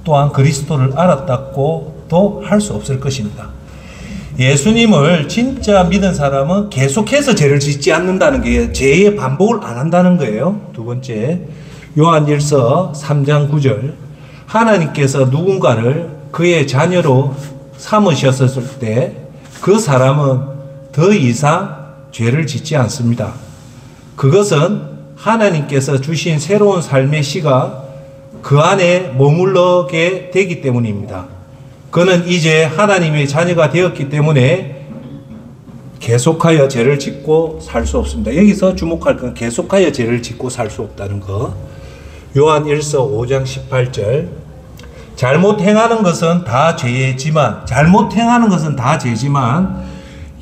또한 그리스도를 알았다고도 할 수 없을 것입니다. 예수님을 진짜 믿은 사람은 계속해서 죄를 짓지 않는다는 게 죄의 반복을 안 한다는 거예요. 두 번째, 요한일서 3장 9절 하나님께서 누군가를 그의 자녀로 삼으셨을 때 그 사람은 더 이상 죄를 짓지 않습니다. 그것은 하나님께서 주신 새로운 삶의 씨가 그 안에 머물러게 되기 때문입니다. 그는 이제 하나님의 자녀가 되었기 때문에 계속하여 죄를 짓고 살 수 없습니다. 여기서 주목할 건 계속하여 죄를 짓고 살 수 없다는 거. 요한 1서 5장 18절 잘못 행하는 것은 다 죄지만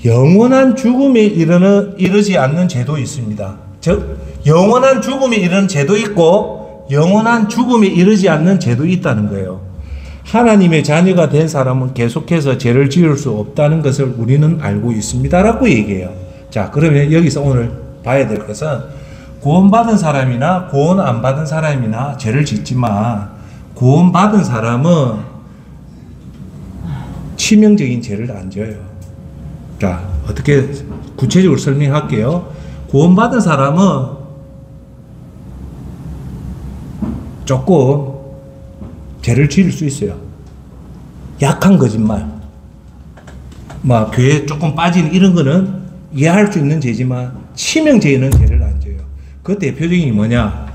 영원한 죽음에 이르지 않는 죄도 있습니다. 즉 영원한 죽음에 이르는 죄도 있고 영원한 죽음에 이르지 않는 죄도 있다는 거예요. 하나님의 자녀가 된 사람은 계속해서 죄를 지을 수 없다는 것을 우리는 알고 있습니다라고 얘기해요. 자, 그러면 여기서 오늘 봐야 될 것은 구원받은 사람이나 구원 안 받은 사람이나 죄를 짓지만 구원받은 사람은 치명적인 죄를 안 져요. 자, 어떻게 구체적으로 설명할게요. 구원받은 사람은 조금 죄를 지을 수 있어요. 약한 거짓말, 뭐 교회 조금 빠지는 이런 거는 이해할 수 있는 죄지만 치명죄는 죄를 안 져요. 그 대표적인 게 뭐냐?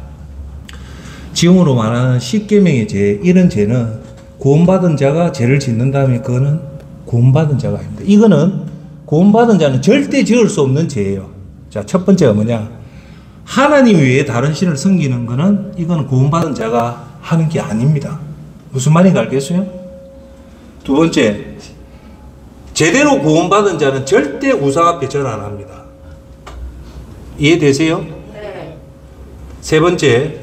지금으로 말하는 십계명의 죄, 이런 죄는 구원받은 자가 죄를 짓는다면 그거는 구원받은 자가 아닙니다. 이거는 구원받은 자는 절대 지을 수 없는 죄예요. 자, 첫 번째가 뭐냐? 하나님 외에 다른 신을 섬기는 거는 이건 구원받은 자가 하는 게 아닙니다. 무슨 말인가 알겠어요? 두 번째, 제대로 구원받은 자는 절대 우상 앞에 절 안 합니다. 이해되세요? 네. 세 번째,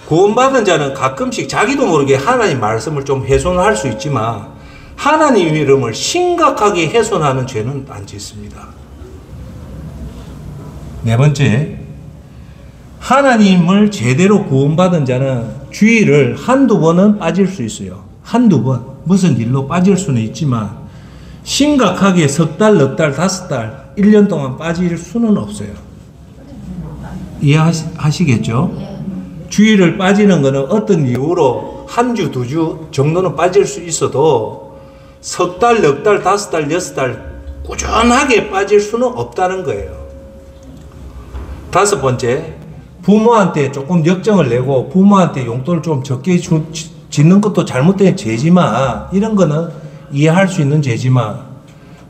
구원받은 자는 가끔씩 자기도 모르게 하나님 말씀을 좀 훼손할 수 있지만 하나님 이름을 심각하게 훼손하는 죄는 안 짓습니다. 네 번째, 하나님을 제대로 구원받은 자는 주일을 한두 번은 빠질 수 있어요. 한두 번. 무슨 일로 빠질 수는 있지만 심각하게 석 달, 넉 달, 다섯 달, 1년 동안 빠질 수는 없어요. 이해하시겠죠? 주일을 빠지는 것은 어떤 이유로 한 주, 두 주 정도는 빠질 수 있어도 석 달, 넉 달, 다섯 달, 여섯 달 꾸준하게 빠질 수는 없다는 거예요. 다섯 번째, 부모한테 조금 역정을 내고 부모한테 용돈을 좀 적게 짓는 것도 잘못된 죄지만 이런 거는 이해할 수 있는 죄지만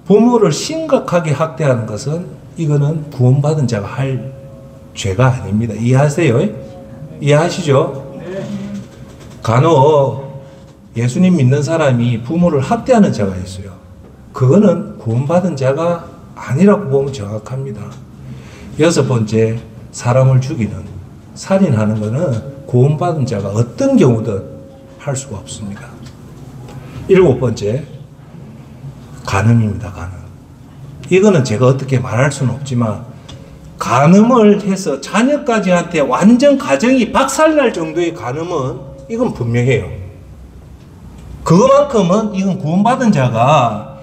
부모를 심각하게 학대하는 것은 이거는 구원받은 자가 할 죄가 아닙니다. 이해하세요? 이해하시죠? 간혹 예수님 믿는 사람이 부모를 학대하는 자가 있어요. 그거는 구원받은 자가 아니라고 보면 정확합니다. 여섯 번째, 사람을 죽이는, 살인하는 것은 구원받은 자가 어떤 경우든 할 수가 없습니다. 일곱 번째, 간음입니다. 간음. 이거는 제가 어떻게 말할 수는 없지만 간음을 해서 자녀까지한테 완전 가정이 박살날 정도의 간음은 이건 분명해요. 그만큼은 이건 구원받은 자가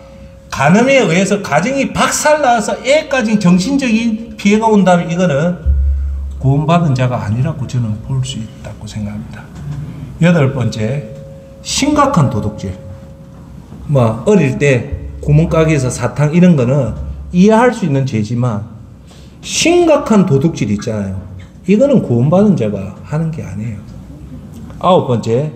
간음에 의해서 가정이 박살나서 애까지 정신적인 피해가 온다면 이거는 구원받은 자가 아니라고 저는 볼 수 있다고 생각합니다. 여덟 번째, 심각한 도둑질. 뭐 어릴 때 구멍가게에서 사탕 이런 거는 이해할 수 있는 죄지만 심각한 도둑질 있잖아요. 이거는 구원받은 자가 하는 게 아니에요. 아홉 번째,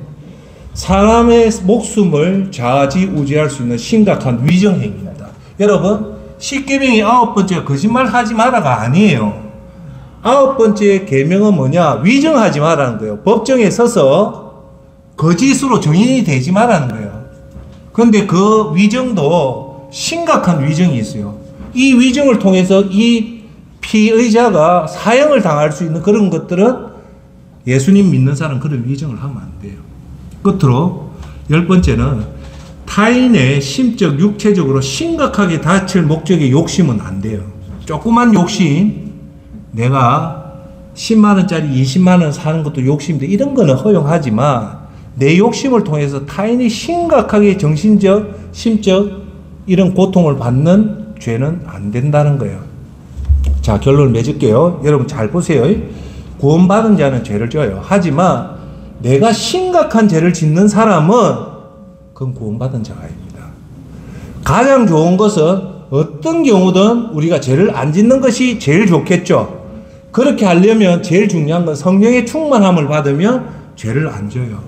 사람의 목숨을 좌지우지할 수 있는 심각한 위정행위입니다. 여러분, 십계명의 아홉 번째가 거짓말하지 마라가 아니에요. 아홉 번째 계명은 뭐냐? 위정하지 마라는 거예요. 법정에 서서 거짓으로 증인이 되지 마라는 거예요. 그런데 그 위정도 심각한 위정이 있어요. 이 위정을 통해서 이 피의자가 사형을 당할 수 있는 그런 것들은 예수님 믿는 사람은 그런 위정을 하면 안 돼요. 끝으로 열 번째는 타인의 심적, 육체적으로 심각하게 다칠 목적의 욕심은 안 돼요. 조그만 욕심, 내가 10만원짜리 20만원 사는 것도 욕심인데 이런 거는 허용하지만 내 욕심을 통해서 타인이 심각하게 정신적, 심적 이런 고통을 받는 죄는 안 된다는 거예요. 자, 결론을 맺을게요. 여러분 잘 보세요. 구원받은 자는 죄를 져요. 하지만 내가 심각한 죄를 짓는 사람은 그건 구원받은 자가 아닙니다. 가장 좋은 것은 어떤 경우든 우리가 죄를 안 짓는 것이 제일 좋겠죠. 그렇게 하려면 제일 중요한 건 성령의 충만함을 받으면 죄를 안 져요.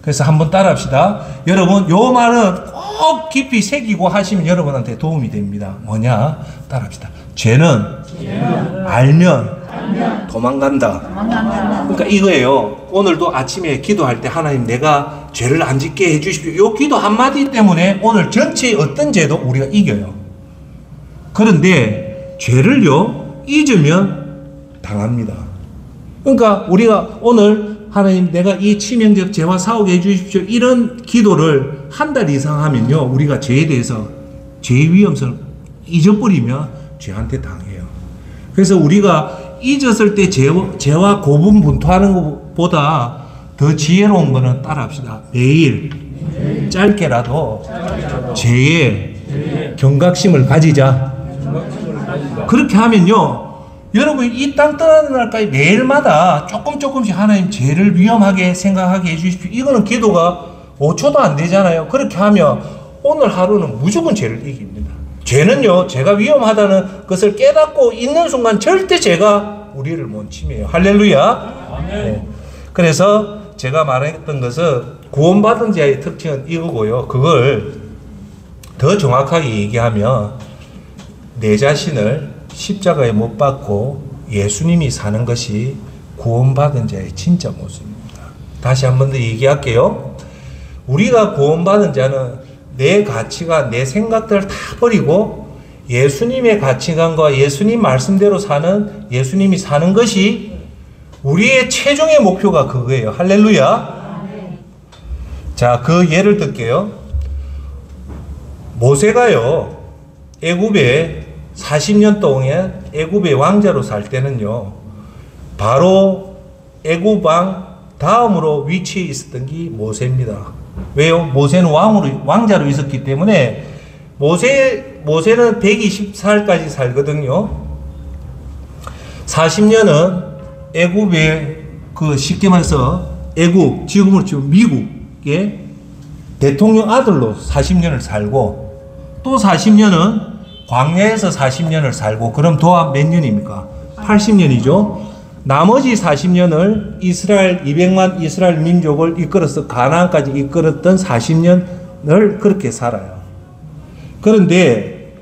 그래서 한번 따라 합시다. 여러분, 요 말은 꼭 깊이 새기고 하시면 여러분한테 도움이 됩니다. 뭐냐? 따라 합시다. 죄는 알면 도망간다. 그러니까 이거예요. 오늘도 아침에 기도할 때 하나님 내가 죄를 안 짓게 해주십시오. 요 기도 한마디 때문에 오늘 전체의 어떤 죄도 우리가 이겨요. 그런데 죄를요 잊으면 당합니다. 그러니까 우리가 오늘 하나님 내가 이 치명적 죄와 싸우게 해주십시오 이런 기도를 한 달 이상 하면요 우리가 죄에 대해서 죄의 위험성을 잊어버리면 죄한테 당해요. 그래서 우리가 잊었을 때 죄와 고분분투하는 것보다 더 지혜로운 거는 따라합시다. 매일 짧게라도 죄의 경각심을 가지자. 그렇게 하면요 여러분이 이 땅 떠나는 날까지 매일마다 조금씩 하나님 죄를 위험하게 생각하게 해주십시오. 이거는 기도가 5초도 안 되잖아요. 그렇게 하면 오늘 하루는 무조건 죄를 이깁니다. 죄는요 죄가 위험하다는 것을 깨닫고 있는 순간 절대 죄가 우리를 못 침해요. 할렐루야. 네. 그래서 제가 말했던 것은 구원받은 자의 특징은 이거고요. 그걸 더 정확하게 얘기하면 내 자신을 십자가에 못 박고 예수님이 사는 것이 구원받은 자의 진짜 모습입니다. 다시 한 번 더 얘기할게요. 우리가 구원받은 자는 내 가치관, 내 생각들을 다 버리고 예수님의 가치관과 예수님 말씀대로 사는 예수님이 사는 것이 우리의 최종의 목표가 그거예요. 할렐루야. 자, 그 예를 들게요. 모세가요 애굽에 40년 동안 애굽의 왕자로 살 때는요 바로 애굽 왕 다음으로 위치에 있었던 게 모세입니다. 왜요? 모세는 왕자로 있었기 때문에 모세는 120살까지 살거든요. 40년은 애굽의 쉽게 말해서 애굽, 지금으로 치면 미국의 대통령 아들로 40년을 살고 또 40년은 광야에서 40년을 살고 그럼 도합 몇 년입니까? 80년이죠. 나머지 40년을 이스라엘 200만 이스라엘 민족을 이끌어서 가나안까지 이끌었던 40년을 그렇게 살아요. 그런데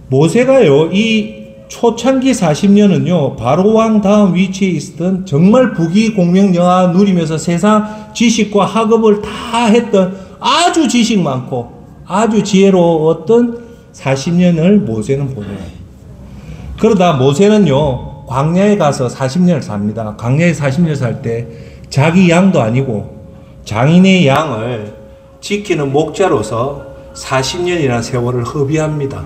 모세가요 이 초창기 40년은요 바로 왕 다음 위치에 있었던 정말 부귀공명영화 누리면서 세상 지식과 학업을 다 했던 아주 지식 많고 아주 지혜로웠던 40년을 모세는 보내요. 그러다 모세는요 광야에 가서 40년을 삽니다. 광야에 40년 살 때 자기 양도 아니고 장인의 양을 지키는 목자로서 40년이라는 세월을 허비합니다.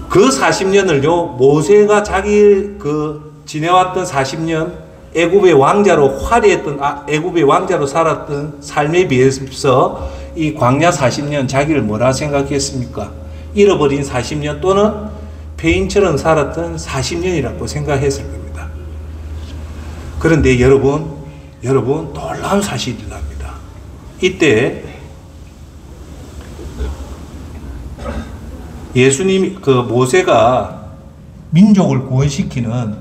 그 40년을요 모세가 자기 지내왔던 40년 애굽의 왕자로 화려했던 애굽의 왕자로 살았던 삶에 비해서 이 광야 40년 자기를 뭐라 생각했습니까? 잃어버린 40년 또는 폐인처럼 살았던 40년이라고 생각했을 겁니다. 그런데 여러분 놀라운 사실이 납니다. 이때 예수님이 모세가 민족을 구원시키는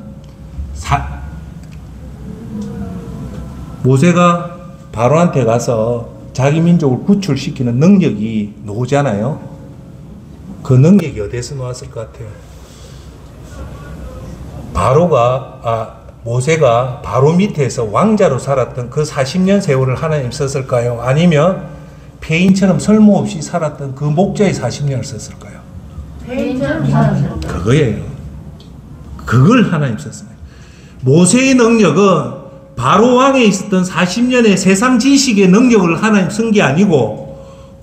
모세가 바로한테 가서 자기 민족을 구출시키는 능력이 나오잖아요. 그 능력이 어디서 나왔을 것 같아요? 모세가 바로 밑에서 왕자로 살았던 그 40년 세월을 하나님 썼을까요? 아니면 폐인처럼 쓸모없이 살았던 그 목자의 40년을 썼을까요? 폐인처럼 살았어요. 그거예요. 그걸 하나님 썼어요. 모세의 능력은 바로 왕에 있었던 40년의 세상 지식의 능력을 하나님 쓴 게 아니고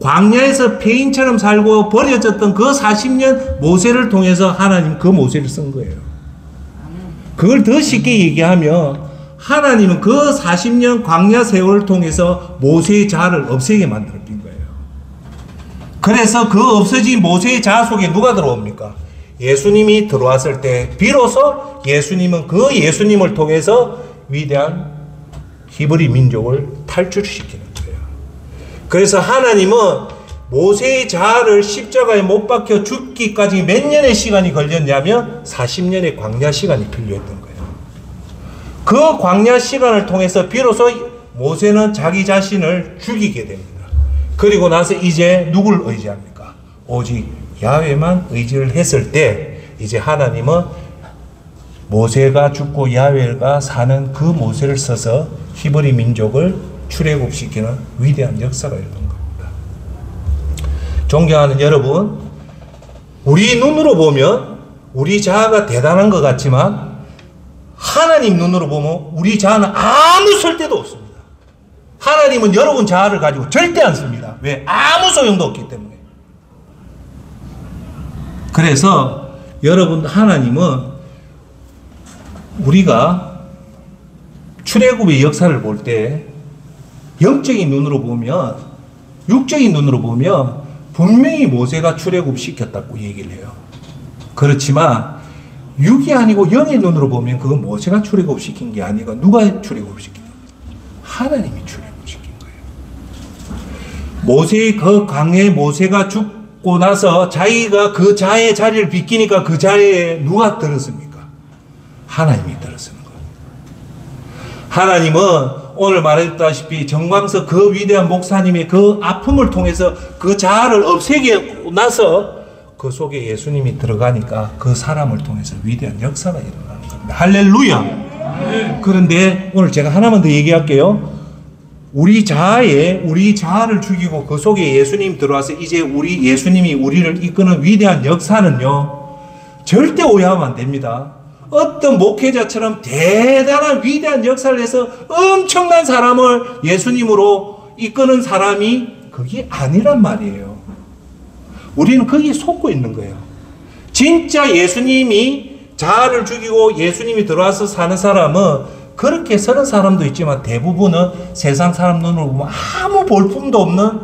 광야에서 폐인처럼 살고 버려졌던 그 40년 모세를 통해서 하나님 그 모세를 쓴 거예요. 그걸 더 쉽게 얘기하면 하나님은 그 40년 광야 세월을 통해서 모세의 자아를 없애게 만들어진 거예요. 그래서 그 없어진 모세의 자아 속에 누가 들어옵니까? 예수님이 들어왔을 때 비로소 예수님은 그 예수님을 통해서 위대한 히브리 민족을 탈출시키는 거예요. 그래서 하나님은 모세의 자아를 십자가에 못 박혀 죽기까지 몇 년의 시간이 걸렸냐면 40년의 광야 시간이 필요했던 거예요. 그 광야 시간을 통해서 비로소 모세는 자기 자신을 죽이게 됩니다. 그리고 나서 이제 누굴 의지합니까? 오직 야훼만 의지를 했을 때 이제 하나님은 모세가 죽고 야훼가 사는 그 모세를 써서 히브리 민족을 출애굽시키는 위대한 역사가 일어난 겁니다. 존경하는 여러분, 우리 눈으로 보면 우리 자아가 대단한 것 같지만 하나님 눈으로 보면 우리 자아는 아무 쓸데도 없습니다. 하나님은 여러분 자아를 가지고 절대 안 씁니다. 왜? 아무 소용도 없기 때문에. 그래서 여러분, 하나님은 우리가 출애굽의 역사를 볼 때 영적인 눈으로 보면, 육적인 눈으로 보면 분명히 모세가 출애굽시켰다고 얘기를 해요. 그렇지만 육이 아니고 영의 눈으로 보면 그건 모세가 출애굽시킨 게 아니고 누가 출애굽시킨 거예요? 하나님이 출애굽시킨 거예요. 모세의 그 강에 모세가 죽고 나서 자기가 그 자의 자리를 비키니까 그 자리에 누가 들었습니까? 하나님이 들었습니다. 하나님은 오늘 말했다시피 정광석 그 위대한 목사님의 그 아픔을 통해서 그 자아를 없애고 나서 그 속에 예수님이 들어가니까 그 사람을 통해서 위대한 역사가 일어나는 겁니다. 할렐루야. 그런데 오늘 제가 하나만 더 얘기할게요. 우리 자아를 죽이고 그 속에 예수님이 들어와서 이제 예수님이 우리를 이끄는 위대한 역사는요, 절대 오해하면 안 됩니다. 어떤 목회자처럼 대단한 위대한 역사를 해서 엄청난 사람을 예수님으로 이끄는 사람이 그게 아니란 말이에요. 우리는 거기에 속고 있는 거예요. 진짜 예수님이 자아를 죽이고 예수님이 들어와서 사는 사람은 그렇게 서는 사람도 있지만 대부분은 세상 사람 눈으로 보면 아무 볼품도 없는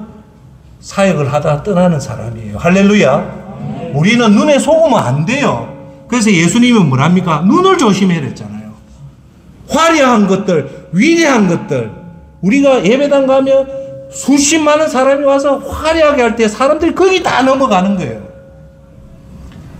사역을 하다 떠나는 사람이에요. 할렐루야. 우리는 눈에 속으면 안 돼요. 그래서 예수님은 뭐랍니까? 눈을 조심해야 했잖아요. 화려한 것들, 위대한 것들. 우리가 예배당 가면 수십 많은 사람이 와서 화려하게 할 때 사람들이 거기 다 넘어가는 거예요.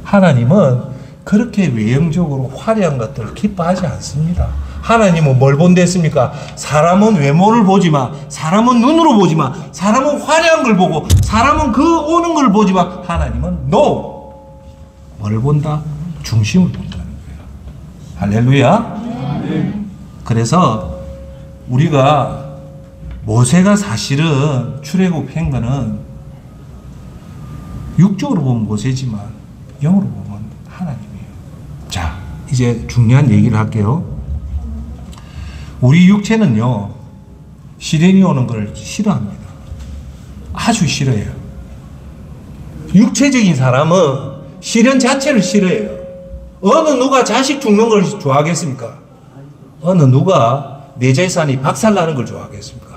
하나님은 그렇게 외형적으로 화려한 것들을 기뻐하지 않습니다. 하나님은 뭘 본댔습니까? 사람은 외모를 보지만, 사람은 눈으로 보지만, 사람은 화려한 걸 보고, 사람은 그 오는 걸 보지만, 하나님은 no! 뭘 본다? 중심을 본다는 거예요. 할렐루야. 그래서 우리가 모세가 사실은 출애굽한 거는 육적으로 보면 모세지만 영으로 보면 하나님이에요. 자, 이제 중요한 얘기를 할게요. 우리 육체는요, 시련이 오는 걸 싫어합니다. 아주 싫어해요. 육체적인 사람은 시련 자체를 싫어해요. 어느 누가 자식 죽는 걸 좋아하겠습니까? 어느 누가 내 재산이 박살나는 걸 좋아하겠습니까?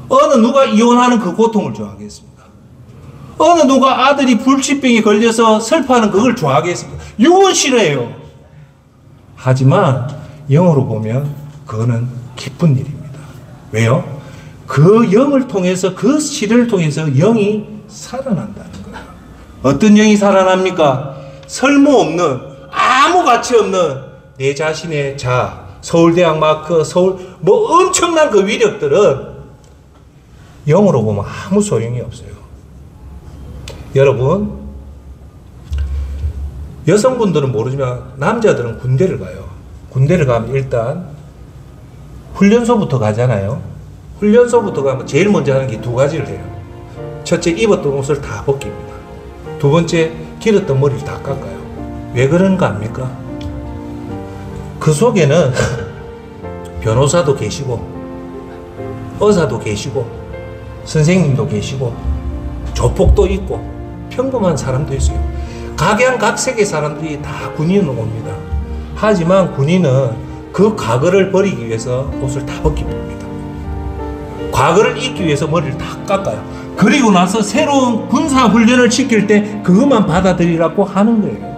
어느 누가 이혼하는 그 고통을 좋아하겠습니까? 어느 누가 아들이 불치병에 걸려서 슬퍼하는 그걸 좋아하겠습니까? 육은 싫어해요. 하지만 영으로 보면 그거는 기쁜 일입니다. 왜요? 그 영을 통해서, 그 시련을 통해서 영이 살아난다는 거예요. 어떤 영이 살아납니까? 쓸모없는, 아무 가치 없는 내 자신의 자아, 서울대학 마크, 뭐 엄청난 그 위력들은 영으로 보면 아무 소용이 없어요. 여러분, 여성분들은 모르지만 남자들은 군대를 가요. 군대를 가면 일단 훈련소부터 가잖아요. 훈련소부터 가면 제일 먼저 하는 게 두 가지를 해요. 첫째, 입었던 옷을 다 벗깁니다. 두 번째, 길었던 머리를 다 깎아요. 왜 그런가 합니까? 그 속에는 변호사도 계시고, 의사도 계시고, 선생님도 계시고, 조폭도 있고, 평범한 사람도 있어요. 각양각색의 사람들이 다 군인으로 옵니다. 하지만 군인은 그 과거를 버리기 위해서 옷을 다 벗깁니다. 과거를 잊기 위해서 머리를 다 깎아요. 그리고 나서 새로운 군사 훈련을 시킬 때 그것만 받아들이라고 하는 거예요.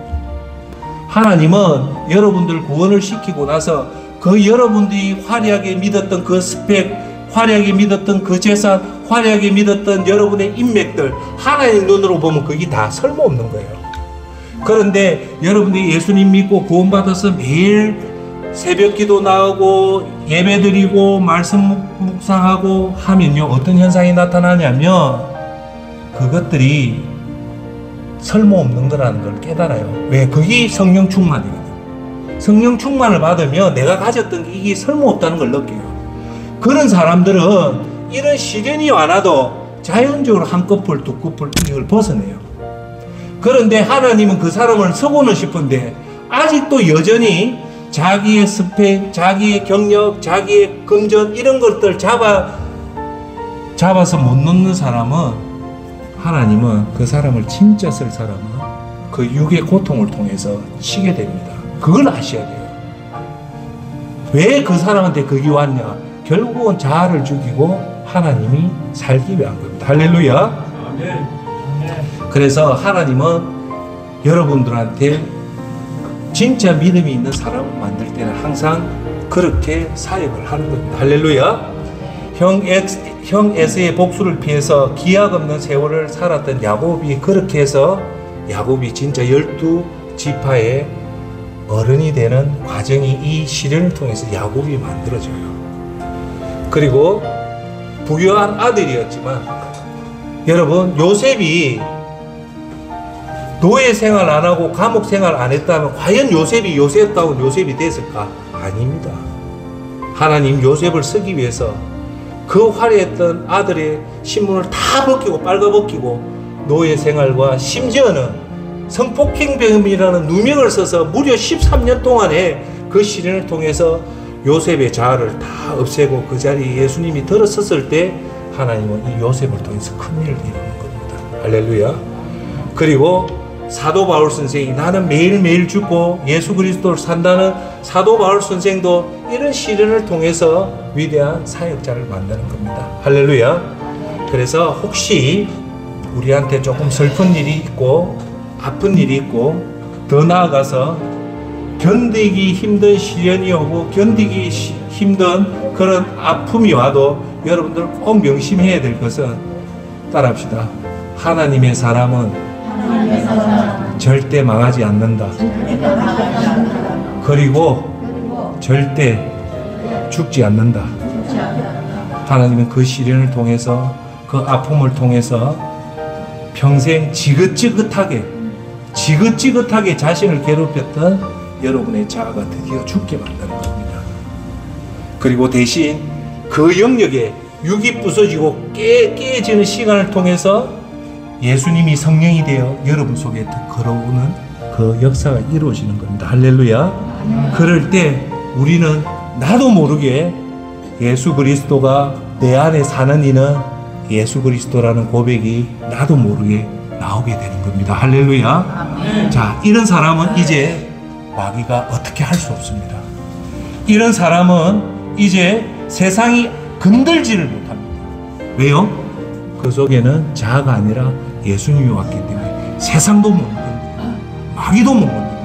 하나님은 여러분들 구원을 시키고 나서 그 여러분들이 화려하게 믿었던 그 스펙, 화려하게 믿었던 그 재산, 화려하게 믿었던 여러분의 인맥들, 하나님 눈으로 보면 그게 다 쓸모없는 거예요. 그런데 여러분들이 예수님 믿고 구원받아서 매일 새벽기도 나오고 예배드리고 말씀 묵상하고 하면요, 어떤 현상이 나타나냐면 그것들이 쓸모없는 거라는 걸 깨달아요. 왜? 그게 성령 충만이거든요. 성령 충만을 받으면 내가 가졌던 게 이게 쓸모없다는 걸 느껴요. 그런 사람들은 이런 시련이 와도 자연적으로 한꺼풀 두꺼풀 이걸 벗어내요. 그런데 하나님은 그 사람을 쓰고는 싶은데 아직도 여전히 자기의 스펙, 자기의 경력, 자기의 금전 이런 것들 잡아서 못 놓는 사람은 하나님은 그 사람을 진짜 쓸 사람은 그 육의 고통을 통해서 치게 됩니다. 그걸 아셔야 돼요. 왜 그 사람한테 그게 왔냐? 결국은 자아를 죽이고 하나님이 살기 위한 겁니다. 할렐루야. 그래서 하나님은 여러분들한테 진짜 믿음이 있는 사람을 만들 때는 항상 그렇게 사역을 하는 겁니다. 할렐루야. 형 에서의 복수를 피해서 기약 없는 세월을 살았던 야곱이 그렇게 해서 야곱이 진짜 12지파의 어른이 되는 과정이 이 시련을 통해서 야곱이 만들어져요. 그리고 부유한 아들이었지만 여러분, 요셉이 노예 생활 안 하고 감옥 생활 안 했다면 과연 요셉이 요셉다운 요셉이 됐을까? 아닙니다. 하나님 요셉을 쓰기 위해서 그 화려했던 아들의 신분을 다 벗기고 빨가벗기고 노예 생활과 심지어는 성폭행범이라는 누명을 써서 무려 13년 동안에 그 시련을 통해서 요셉의 자아를 다 없애고 그 자리에 예수님이 들어섰을 때 하나님은 이 요셉을 통해서 큰일을 이루는 겁니다. 할렐루야. 그리고 사도 바울 선생이 나는 매일매일 죽고 예수 그리스도를 산다는 사도 바울 선생도 이런 시련을 통해서 위대한 사역자를 만드는 겁니다. 할렐루야. 그래서 혹시 우리한테 조금 슬픈 일이 있고 아픈 일이 있고 더 나아가서 견디기 힘든 시련이 오고 견디기 힘든 그런 아픔이 와도 여러분들 꼭 명심해야 될 것은 따라합시다. 하나님의 사람은 절대 망하지 않는다. 그리고 절대 죽지 않는다. 하나님은 그 시련을 통해서 그 아픔을 통해서 평생 지긋지긋하게 자신을 괴롭혔던 여러분의 자아가 드디어 죽게 만드는 겁니다. 그리고 대신 그 영역에 육이 부서지고 깨지는 시간을 통해서 예수님이 성령이 되어 여러분 속에 걸어오는 그 역사가 이루어지는 겁니다. 할렐루야. 그럴 때 우리는 나도 모르게 예수 그리스도가 내 안에 사는 이는 예수 그리스도라는 고백이 나도 모르게 나오게 되는 겁니다. 할렐루야. 자, 이런 사람은 이제 마귀가 어떻게 할 수 없습니다. 이런 사람은 이제 세상이 건들지를 못합니다. 왜요? 그 속에는 자아가 아니라 예수님이 왔기 때문에 세상도 못 건드립니다. 마귀도 못 건드립니다.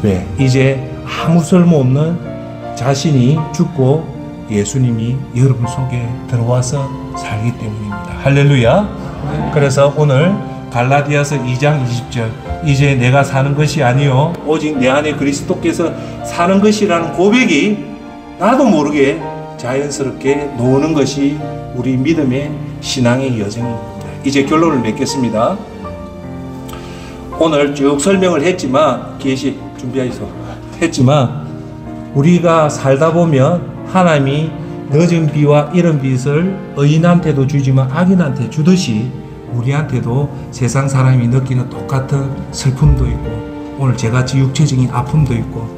왜? 이제 아무 쓸모없는 자신이 죽고 예수님이 여러분 속에 들어와서 살기 때문입니다. 할렐루야. 그래서 오늘 갈라디아서 2장 20절 이제 내가 사는 것이 아니요 오직 내 안에 그리스도께서 사는 것이라는 고백이 나도 모르게 자연스럽게 놓는 것이 우리 믿음의 신앙의 여정입니다. 이제 결론을 맺겠습니다. 오늘 쭉 설명을 했지만 계시 준비하셔서 했지만 우리가 살다 보면 하나님이 늦은 비와 이른 빛을 의인한테도 주지만 악인한테 주듯이 우리한테도 세상 사람이 느끼는 똑같은 슬픔도 있고 오늘 저같이 육체적인 아픔도 있고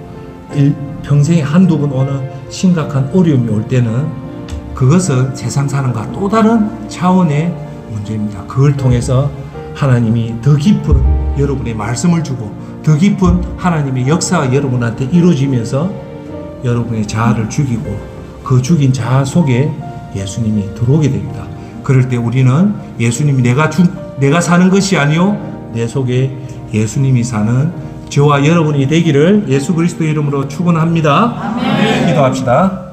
평생에 한두 번 오는 심각한 어려움이 올 때는 그것은 세상 사람과 또 다른 차원의 문제입니다. 그걸 통해서 하나님이 더 깊은 여러분의 말씀을 주고 더 깊은 하나님의 역사가 여러분한테 이루어지면서 여러분의 자아를 죽이고 그 죽인 자아 속에 예수님이 들어오게 됩니다. 그럴 때 우리는 예수님이 내가 사는 것이 아니요 내 속에 예수님이 사는 저와 여러분이 되기를 예수 그리스도 이름으로 축원합니다. 기도합시다.